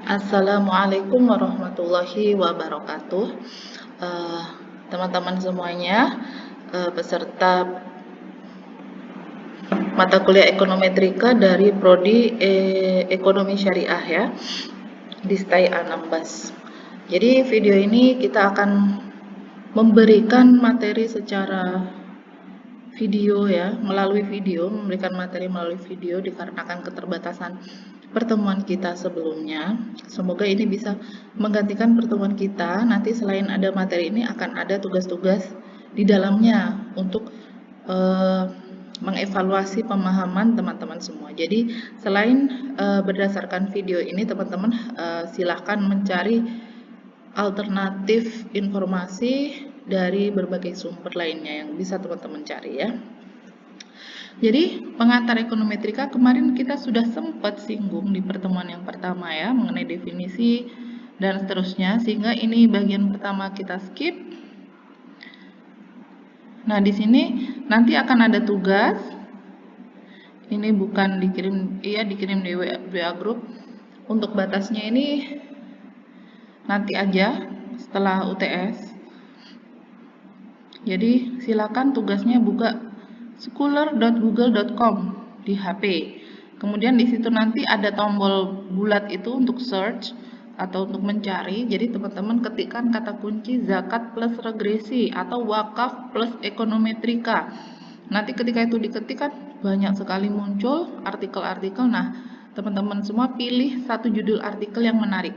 Assalamualaikum warahmatullahi wabarakatuh. Teman-teman semuanya, peserta mata kuliah ekonometrika dari Prodi Ekonomi Syariah ya, di STAI Anambas. Jadi video ini kita akan memberikan materi secara video ya, memberikan materi melalui video dikarenakan keterbatasan pertemuan kita sebelumnya. Semoga ini bisa menggantikan pertemuan kita. Nanti selain ada materi ini akan ada tugas-tugas di dalamnya untuk mengevaluasi pemahaman teman-teman semua. Jadi selain berdasarkan video ini, teman-teman silahkan mencari alternatif informasi dari berbagai sumber lainnya yang bisa teman-teman cari ya. Jadi pengantar ekonometrika kemarin kita sudah sempat singgung di pertemuan yang pertama ya, mengenai definisi dan seterusnya, sehingga ini bagian pertama kita skip. Nah, di sini nanti akan ada tugas. Ini bukan dikirim, dikirim di WA group. Untuk batasnya ini nanti aja setelah UTS. Jadi silakan tugasnya buka scholar.google.com di HP. Kemudian di situ nanti ada tombol bulat itu untuk search atau untuk mencari. Jadi teman-teman ketikkan kata kunci zakat plus regresi atau wakaf plus ekonometrika. Nanti ketika itu diketikkan banyak sekali muncul artikel-artikel. Nah, teman-teman semua pilih satu judul artikel yang menarik.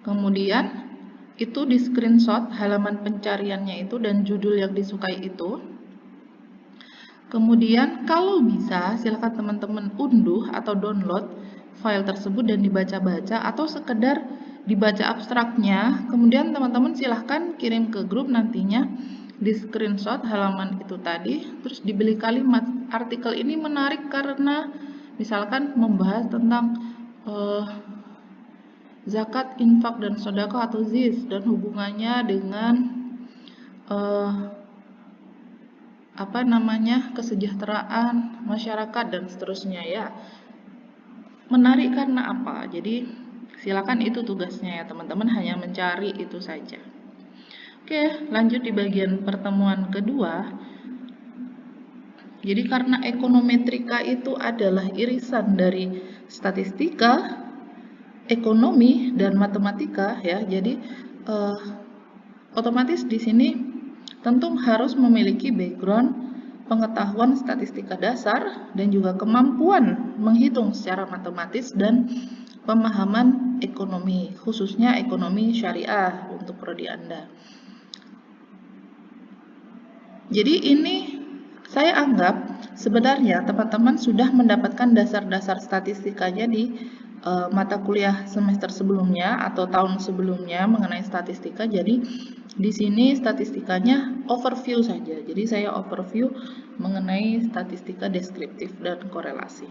Kemudian itu di screenshot halaman pencariannya itu dan judul yang disukai itu. Kemudian kalau bisa silakan teman-teman unduh atau download file tersebut dan dibaca-baca atau sekedar dibaca abstraknya. Kemudian teman-teman silahkan kirim ke grup nantinya di screenshot halaman itu tadi. Terus dibeli kalimat artikel ini menarik karena misalkan membahas tentang zakat, infak, dan sedekah atau ZIS dan hubungannya dengan kesejahteraan masyarakat dan seterusnya ya. Menarik karena apa? Jadi silakan itu tugasnya ya teman-teman, hanya mencari itu saja. Oke, lanjut di bagian pertemuan kedua. Jadi karena ekonometrika itu adalah irisan dari statistika, ekonomi dan matematika ya. Jadi otomatis di sini tentu harus memiliki background pengetahuan statistika dasar dan juga kemampuan menghitung secara matematis dan pemahaman ekonomi, khususnya ekonomi syariah untuk prodi Anda. Jadi ini saya anggap sebenarnya teman-teman sudah mendapatkan dasar-dasar statistikanya di mata kuliah semester sebelumnya atau tahun sebelumnya mengenai statistika. Jadi di sini statistikanya overview saja. Jadi saya overview mengenai statistika deskriptif dan korelasi.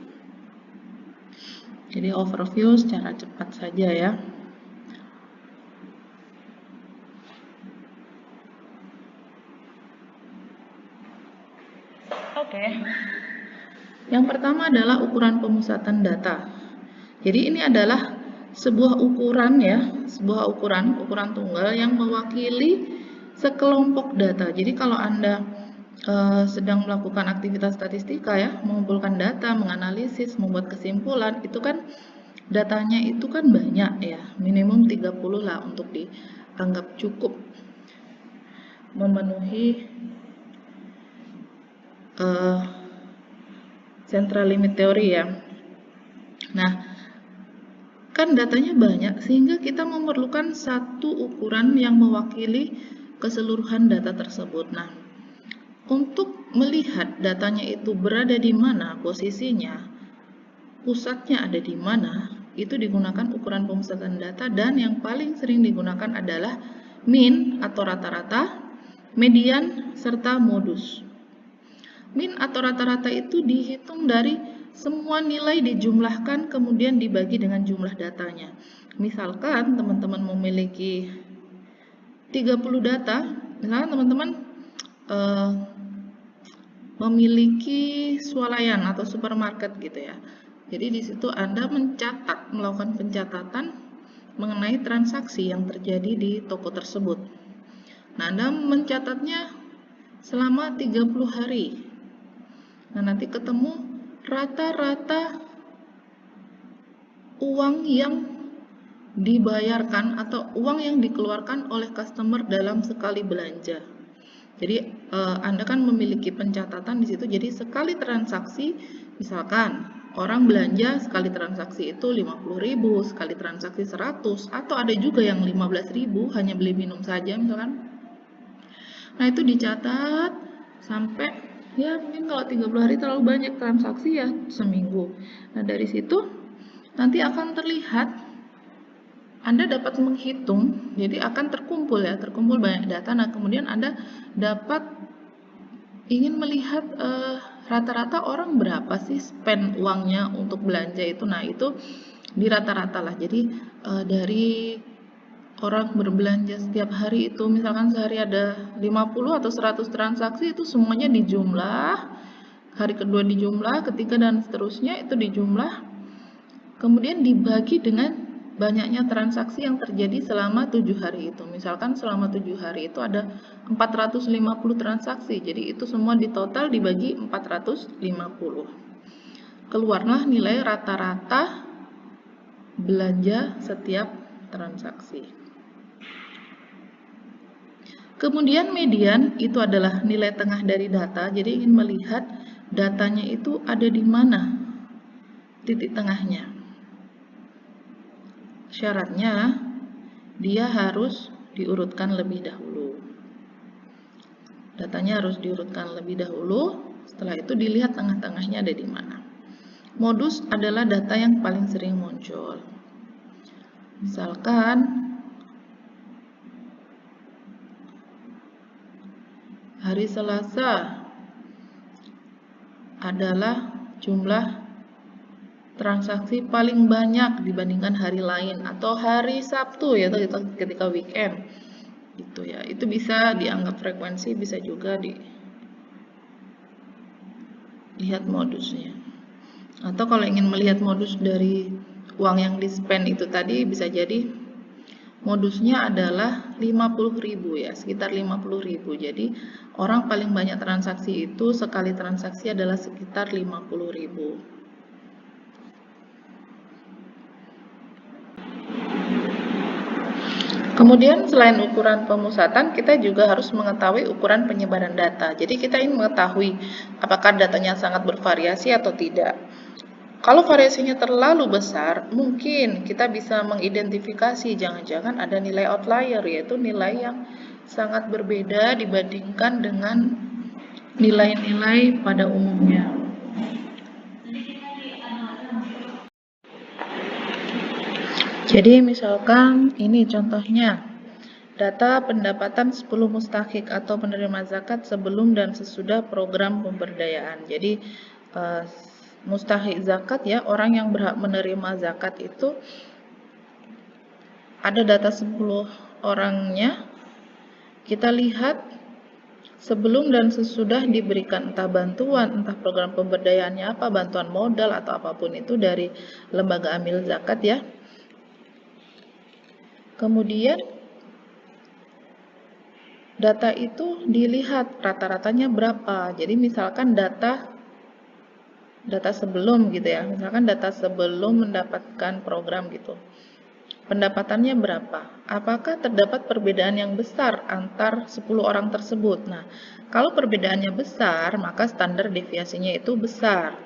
Jadi overview secara cepat saja ya. Oke. Yang pertama adalah ukuran pemusatan data. Jadi ini adalah sebuah ukuran ya, sebuah ukuran tunggal yang mewakili sekelompok data. Jadi kalau Anda sedang melakukan aktivitas statistika ya, mengumpulkan data, menganalisis, membuat kesimpulan, itu kan datanya itu kan banyak ya, minimum 30 lah untuk dianggap cukup memenuhi central limit teori ya. Nah, kan datanya banyak sehingga kita memerlukan satu ukuran yang mewakili keseluruhan data tersebut. Nah, untuk melihat datanya itu berada di mana posisinya, pusatnya ada di mana, itu digunakan ukuran pemusatan data dan yang paling sering digunakan adalah mean atau rata-rata, median, serta modus. Mean atau rata-rata itu dihitung dari semua nilai dijumlahkan kemudian dibagi dengan jumlah datanya. Misalkan teman-teman memiliki 30 data, misalkan teman-teman memiliki swalayan atau supermarket gitu ya. Jadi di situ Anda melakukan pencatatan mengenai transaksi yang terjadi di toko tersebut. Nah, Anda mencatatnya selama 30 hari. Nah, nanti ketemu rata-rata uang yang dibayarkan atau uang yang dikeluarkan oleh customer dalam sekali belanja. Jadi Anda kan memiliki pencatatan di situ. Jadi sekali transaksi, misalkan orang belanja sekali transaksi itu 50.000, sekali transaksi 100, atau ada juga yang 15.000 hanya beli minum saja misalkan. Nah, itu dicatat sampai ya mungkin kalau 30 hari terlalu banyak transaksi ya seminggu. Nah, dari situ nanti akan terlihat Anda dapat menghitung, jadi akan terkumpul banyak data. Nah, kemudian Anda dapat ingin melihat rata-rata orang berapa sih spend uangnya untuk belanja itu. Nah, itu di rata-rata lah. Jadi dari orang berbelanja setiap hari itu, misalkan sehari ada 50 atau 100 transaksi, itu semuanya dijumlah, hari kedua dijumlah, ketiga dan seterusnya itu dijumlah, kemudian dibagi dengan banyaknya transaksi yang terjadi selama 7 hari itu. Misalkan selama 7 hari itu ada 450 transaksi, jadi itu semua ditotal dibagi 450. Keluarlah nilai rata-rata belanja setiap transaksi. Kemudian median itu adalah nilai tengah dari data, jadi ingin melihat datanya itu ada di mana titik tengahnya. Syaratnya dia harus diurutkan lebih dahulu. Datanya harus diurutkan lebih dahulu, setelah itu dilihat tengah-tengahnya ada di mana. Modus adalah data yang paling sering muncul. Misalkan hari Selasa adalah jumlah transaksi paling banyak dibandingkan hari lain, atau hari Sabtu ya ketika weekend gitu ya. Itu bisa dianggap frekuensi, bisa juga dilihat modusnya. Atau kalau ingin melihat modus dari uang yang di-spend itu tadi, bisa jadi modusnya adalah 50.000 ya, sekitar 50.000. Jadi orang paling banyak transaksi itu sekali transaksi adalah sekitar 50.000. Kemudian selain ukuran pemusatan, kita juga harus mengetahui ukuran penyebaran data. Jadi kita ingin mengetahui apakah datanya sangat bervariasi atau tidak. Kalau variasinya terlalu besar, mungkin kita bisa mengidentifikasi jangan-jangan ada nilai outlier, yaitu nilai yang sangat berbeda dibandingkan dengan nilai-nilai pada umumnya. Jadi misalkan ini contohnya, data pendapatan 10 mustahik atau penerima zakat sebelum dan sesudah program pemberdayaan. Jadi mustahik zakat ya, orang yang berhak menerima zakat itu ada data 10 orangnya. Kita lihat sebelum dan sesudah diberikan entah bantuan, entah program pemberdayaannya apa, bantuan modal atau apapun itu dari lembaga amil zakat ya. Kemudian data itu dilihat rata-ratanya berapa. Jadi misalkan data sebelum gitu ya. Misalkan data sebelum mendapatkan program gitu. Pendapatannya berapa? Apakah terdapat perbedaan yang besar antar 10 orang tersebut? Nah, kalau perbedaannya besar, maka standar deviasinya itu besar.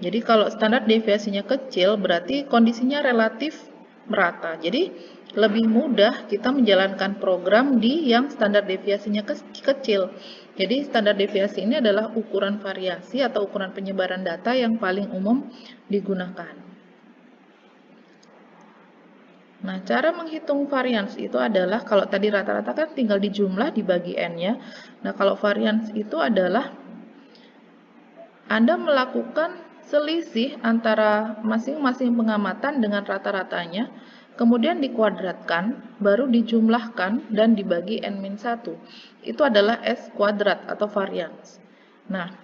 Jadi kalau standar deviasinya kecil, berarti kondisinya relatif merata. Jadi lebih mudah kita menjalankan program di yang standar deviasinya kecil. Jadi standar deviasi ini adalah ukuran variasi atau ukuran penyebaran data yang paling umum digunakan. Nah, cara menghitung varians itu adalah, kalau tadi rata-rata kan tinggal dijumlah dibagi n-nya. Nah, kalau varians itu adalah Anda melakukan selisih antara masing-masing pengamatan dengan rata-ratanya, kemudian dikuadratkan, baru dijumlahkan dan dibagi n-1. Itu adalah S kuadrat atau varians. Nah,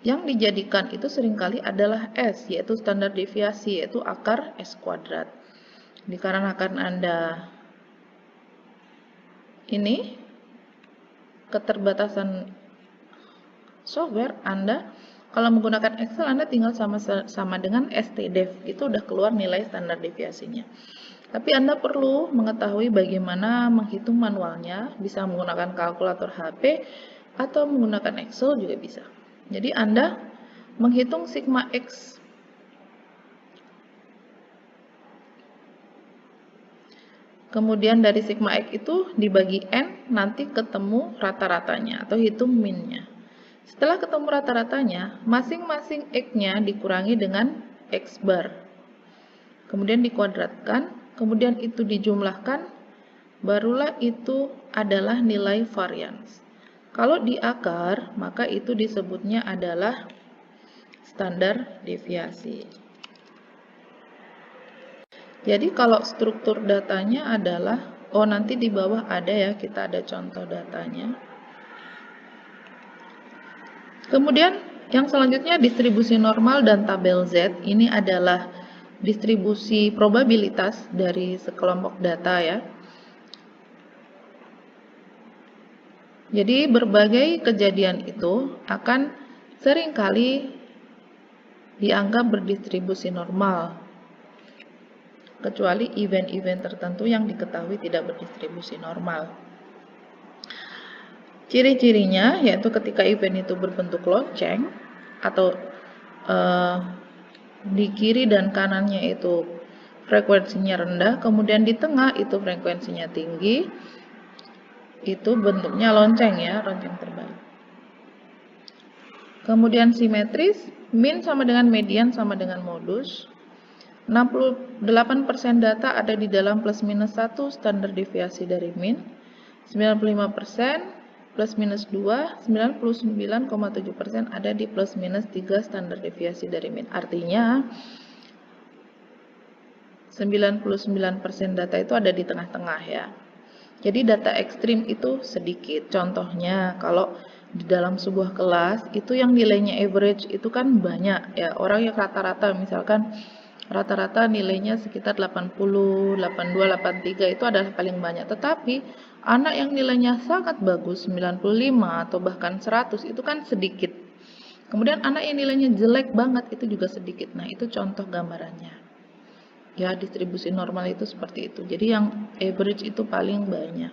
yang dijadikan itu seringkali adalah S, yaitu standar deviasi, yaitu akar S kuadrat. Dikarenakan Anda ini keterbatasan software, Anda kalau menggunakan Excel Anda tinggal sama dengan stdef, itu udah keluar nilai standar deviasinya. Tapi Anda perlu mengetahui bagaimana menghitung manualnya, bisa menggunakan kalkulator HP atau menggunakan Excel juga bisa. Jadi Anda menghitung sigma X. Kemudian dari sigma X itu dibagi N, nanti ketemu rata-ratanya atau hitung min-nya. Setelah ketemu rata-ratanya, masing-masing X-nya dikurangi dengan X bar. Kemudian dikuadratkan, kemudian itu dijumlahkan, barulah itu adalah nilai varians. Kalau di akar, maka itu disebutnya adalah standar deviasi. Jadi kalau struktur datanya adalah, nanti di bawah ada ya, kita ada contoh datanya. Kemudian yang selanjutnya distribusi normal dan tabel Z, ini adalah distribusi probabilitas dari sekelompok data ya. Jadi berbagai kejadian itu akan seringkali dianggap berdistribusi normal, kecuali event-event tertentu yang diketahui tidak berdistribusi normal. Ciri-cirinya yaitu ketika event itu berbentuk lonceng atau di kiri dan kanannya itu frekuensinya rendah, kemudian di tengah itu frekuensinya tinggi, itu bentuknya lonceng ya, lonceng terbalik. Kemudian simetris, min sama dengan median sama dengan modus. 68% data ada di dalam plus minus 1 standar deviasi dari min, 95% plus minus 2, 99,7% ada di plus minus 3 standar deviasi dari min. Artinya 99% data itu ada di tengah-tengah ya. Jadi data ekstrim itu sedikit. Contohnya kalau di dalam sebuah kelas itu yang nilainya average itu kan banyak ya. Orang yang rata-rata misalkan rata-rata nilainya sekitar 80, 82, 83 itu adalah paling banyak. Tetapi anak yang nilainya sangat bagus 95 atau bahkan 100 itu kan sedikit. Kemudian anak yang nilainya jelek banget itu juga sedikit. Nah, itu contoh gambarannya. Ya, distribusi normal itu seperti itu. Jadi yang average itu paling banyak.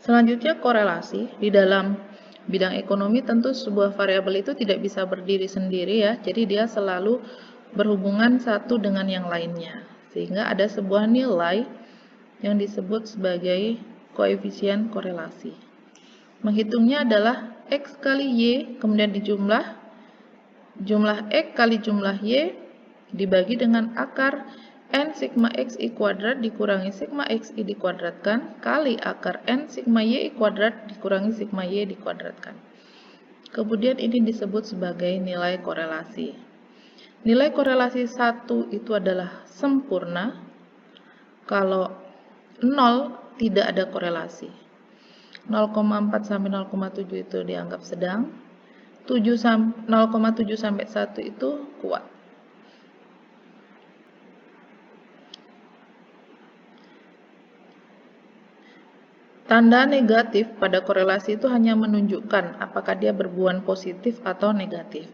Selanjutnya korelasi. Di dalam bidang ekonomi tentu sebuah variabel itu tidak bisa berdiri sendiri ya. Jadi dia selalu berhubungan satu dengan yang lainnya. Sehingga ada sebuah nilai yang disebut sebagai koefisien korelasi. Menghitungnya adalah X kali Y, kemudian jumlah X kali jumlah Y dibagi dengan akar N sigma XI kuadrat dikurangi sigma XI dikuadratkan kali akar N sigma YI kuadrat dikurangi sigma Y dikuadratkan. Kemudian ini disebut sebagai nilai korelasi. Nilai korelasi 1 itu adalah sempurna. Kalau 0 tidak ada korelasi. 0,4 sampai 0,7 itu dianggap sedang. 0,7 sampai 1 itu kuat. Tanda negatif pada korelasi itu hanya menunjukkan apakah dia berhubungan positif atau negatif.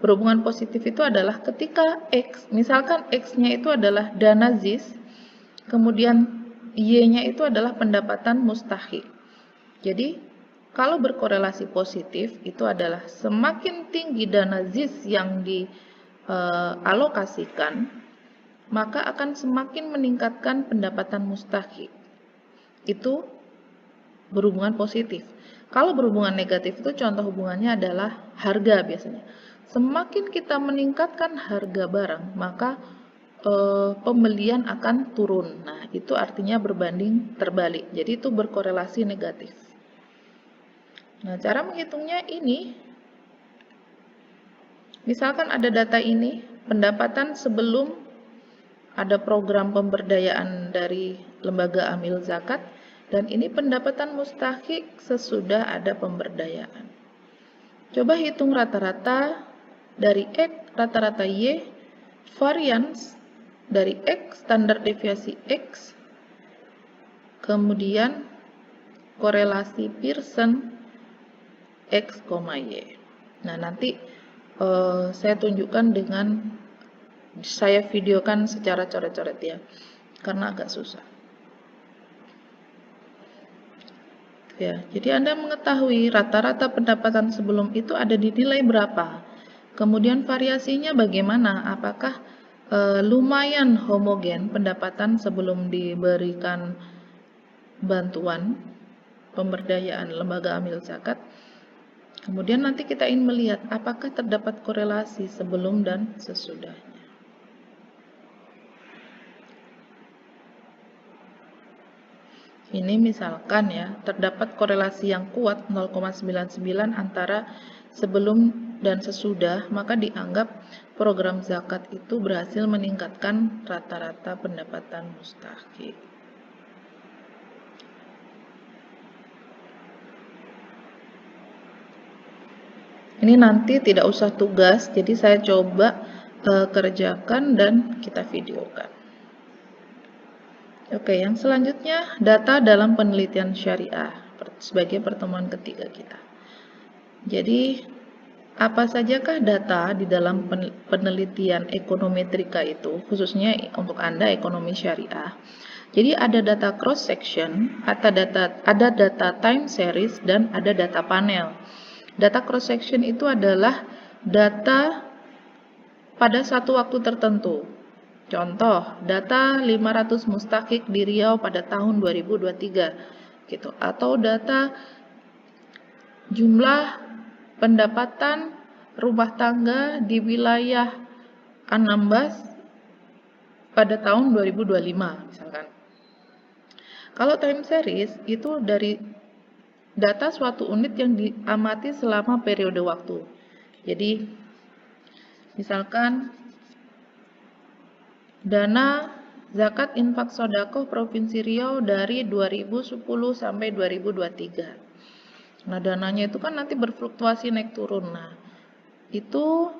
Berhubungan positif itu adalah ketika X, misalkan X-nya itu adalah dana ZIS, kemudian Y-nya itu adalah pendapatan mustahik. Jadi, kalau berkorelasi positif itu adalah semakin tinggi dana ZIS yang dialokasikan, maka akan semakin meningkatkan pendapatan mustahik. Itu berhubungan positif. Kalau berhubungan negatif itu contoh hubungannya adalah harga biasanya. Semakin kita meningkatkan harga barang, maka pembelian akan turun. Nah, itu artinya berbanding terbalik. Jadi itu berkorelasi negatif. Nah, cara menghitungnya ini, misalkan ada data ini, pendapatan sebelum ada program pemberdayaan dari lembaga amil zakat, dan ini pendapatan mustahik sesudah ada pemberdayaan. Coba hitung rata-rata dari X, rata-rata Y, varians dari X, standar deviasi X, kemudian korelasi Pearson X, Y. Nah, nanti saya tunjukkan dengan saya videokan secara coret-coret ya, karena agak susah. Ya, jadi Anda mengetahui rata-rata pendapatan sebelum itu ada di nilai berapa. Kemudian variasinya bagaimana? Apakah lumayan homogen pendapatan sebelum diberikan bantuan pemberdayaan lembaga amil zakat? Kemudian nanti kita ingin melihat apakah terdapat korelasi sebelum dan sesudahnya. Ini misalkan ya, terdapat korelasi yang kuat 0,99 antara sebelum dan sesudah, maka dianggap program zakat itu berhasil meningkatkan rata-rata pendapatan mustahik. Ini nanti tidak usah tugas, jadi saya coba kerjakan dan kita videokan. Oke, yang selanjutnya data dalam penelitian syariah sebagai pertemuan ketiga kita. Jadi, apa sajakah data di dalam penelitian ekonometrika itu, khususnya untuk Anda ekonomi syariah? Jadi ada data cross section, ada data time series, dan ada data panel. Data cross section itu adalah data pada satu waktu tertentu. Contoh, data 500 mustahik di Riau pada tahun 2023 gitu, atau data jumlah pendapatan rumah tangga di wilayah Anambas pada tahun 2025 misalkan. Kalau time series itu dari data suatu unit yang diamati selama periode waktu. Jadi misalkan dana zakat infak sodako Provinsi Riau dari 2010 sampai 2023. Nah, dananya itu kan nanti berfluktuasi naik turun. Nah, itu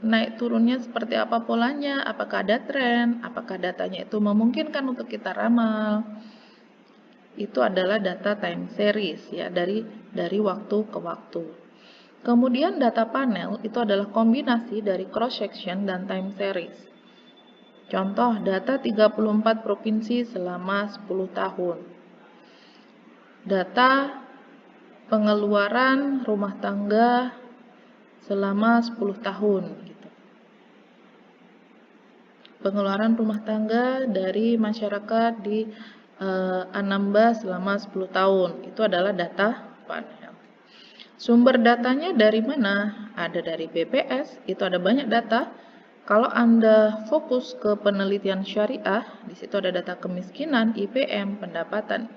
naik turunnya seperti apa polanya? Apakah ada tren? Apakah datanya itu memungkinkan untuk kita ramal? Itu adalah data time series ya, dari waktu ke waktu. Kemudian data panel itu adalah kombinasi dari cross section dan time series. Contoh, data 34 provinsi selama 10 tahun. Data pengeluaran rumah tangga selama 10 tahun. Gitu. Pengeluaran rumah tangga dari masyarakat di Anambas selama 10 tahun. Itu adalah data panel. Sumber datanya dari mana? Ada dari BPS, itu ada banyak data. Kalau Anda fokus ke penelitian syariah, di situ ada data kemiskinan, IPM, pendapatan.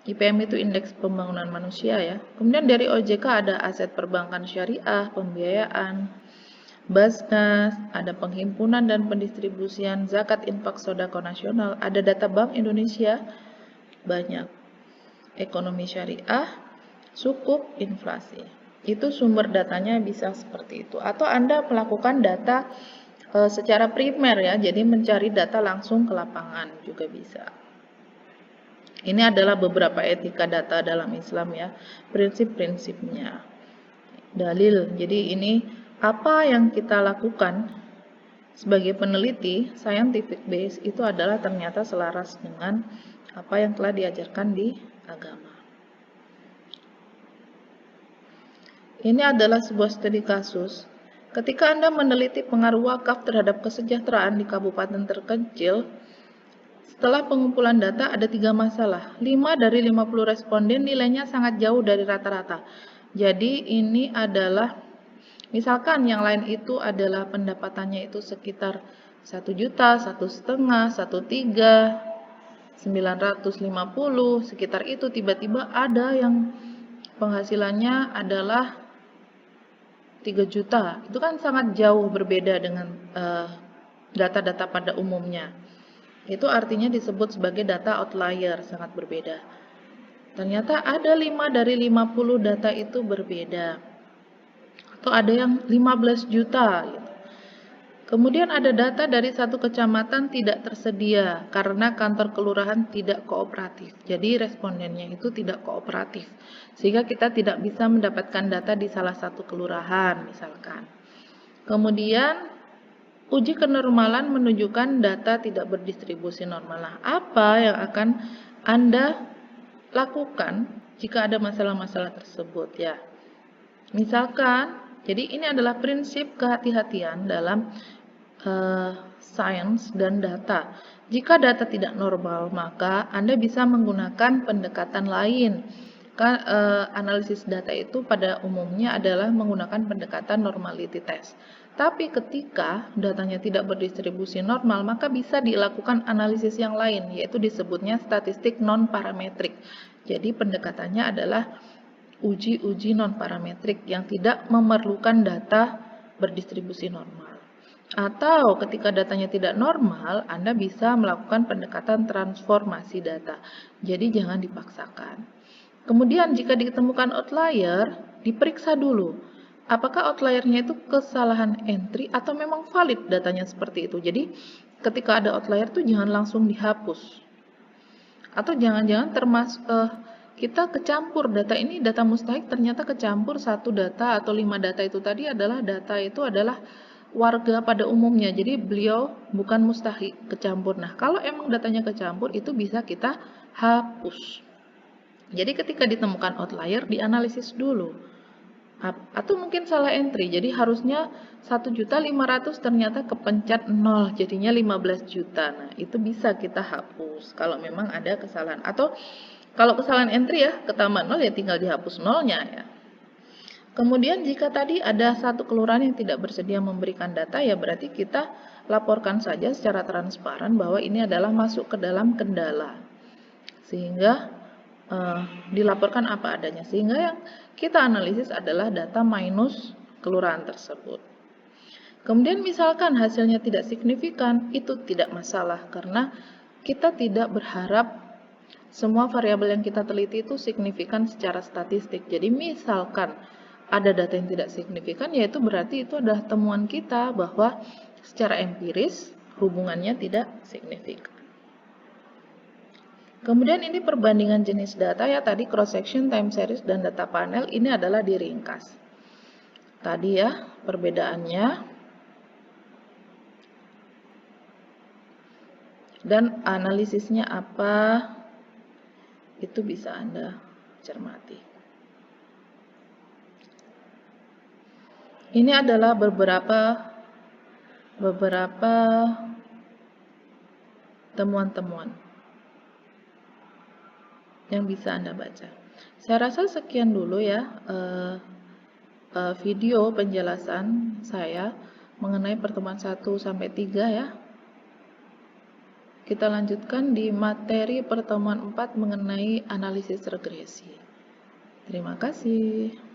IPM itu indeks pembangunan manusia ya. Kemudian dari OJK ada aset perbankan syariah, pembiayaan, Basnas, ada penghimpunan dan pendistribusian zakat infak sodako nasional, ada data Bank Indonesia, banyak. Ekonomi syariah, sukuk, inflasi. Itu sumber datanya bisa seperti itu. Atau Anda melakukan data secara primer ya, jadi mencari data langsung ke lapangan juga bisa. Ini adalah beberapa etika data dalam Islam ya, prinsip-prinsipnya. Dalil, jadi ini apa yang kita lakukan sebagai peneliti scientific base itu adalah ternyata selaras dengan apa yang telah diajarkan di agama. Ini adalah sebuah studi kasus. Ketika Anda meneliti pengaruh wakaf terhadap kesejahteraan di kabupaten terkecil, setelah pengumpulan data ada 3 masalah. 5 dari 50 responden nilainya sangat jauh dari rata-rata. Jadi ini adalah, misalkan yang lain itu adalah pendapatannya itu sekitar 1 juta, 1,5, 1,3, 950, sekitar itu. Tiba-tiba ada yang penghasilannya adalah 3 juta. Itu kan sangat jauh berbeda dengan data-data pada umumnya. Itu artinya disebut sebagai data outlier, sangat berbeda. Ternyata ada 5 dari 50 data itu berbeda. Atau ada yang 15 juta gitu. Kemudian ada data dari satu kecamatan tidak tersedia karena kantor kelurahan tidak kooperatif. Jadi respondennya itu tidak kooperatif. Sehingga kita tidak bisa mendapatkan data di salah satu kelurahan misalkan. Kemudian uji kenormalan menunjukkan data tidak berdistribusi normal. Nah, apa yang akan Anda lakukan jika ada masalah-masalah tersebut ya? Misalkan, jadi ini adalah prinsip kehati-hatian dalam sains dan data. Jika data tidak normal, maka Anda bisa menggunakan pendekatan lain. Analisis data itu pada umumnya adalah menggunakan pendekatan normality test. Tapi ketika datanya tidak berdistribusi normal, maka bisa dilakukan analisis yang lain, yaitu disebutnya statistik non-parametrik. Jadi pendekatannya adalah uji-uji non-parametrik yang tidak memerlukan data berdistribusi normal. Atau ketika datanya tidak normal, Anda bisa melakukan pendekatan transformasi data. Jadi jangan dipaksakan. Kemudian jika ditemukan outlier, diperiksa dulu. Apakah outliernya itu kesalahan entry atau memang valid datanya seperti itu. Jadi ketika ada outlier itu jangan langsung dihapus. Atau jangan-jangan termasuk kita kecampur data ini, data mustahik ternyata kecampur satu data atau 5 data itu tadi adalah warga pada umumnya. Jadi beliau bukan mustahik kecampur. Nah, kalau emang datanya kecampur itu bisa kita hapus. Jadi ketika ditemukan outlier dianalisis dulu. Atau mungkin salah entry. Jadi harusnya 1.500.000 ternyata kepencet 0 jadinya 15 juta. Nah, itu bisa kita hapus kalau memang ada kesalahan. Atau kalau kesalahan entry ya ketambah 0 ya tinggal dihapus nolnya ya. Kemudian jika tadi ada satu kelurahan yang tidak bersedia memberikan data, ya berarti kita laporkan saja secara transparan bahwa ini adalah masuk ke dalam kendala. Sehingga dilaporkan apa adanya. Sehingga yang kita analisis adalah data minus kelurahan tersebut. Kemudian misalkan hasilnya tidak signifikan, itu tidak masalah karena kita tidak berharap semua variabel yang kita teliti itu signifikan secara statistik. Jadi misalkan ada data yang tidak signifikan, yaitu berarti itu adalah temuan kita bahwa secara empiris hubungannya tidak signifikan. Kemudian ini perbandingan jenis data ya, tadi cross section, time series, dan data panel ini adalah diringkas. Tadi ya perbedaannya. Dan analisisnya apa, itu bisa Anda cermati. Ini adalah beberapa temuan-temuan yang bisa Anda baca. Saya rasa sekian dulu ya video penjelasan saya mengenai pertemuan 1 sampai 3 ya. Kita lanjutkan di materi pertemuan 4 mengenai analisis regresi. Terima kasih.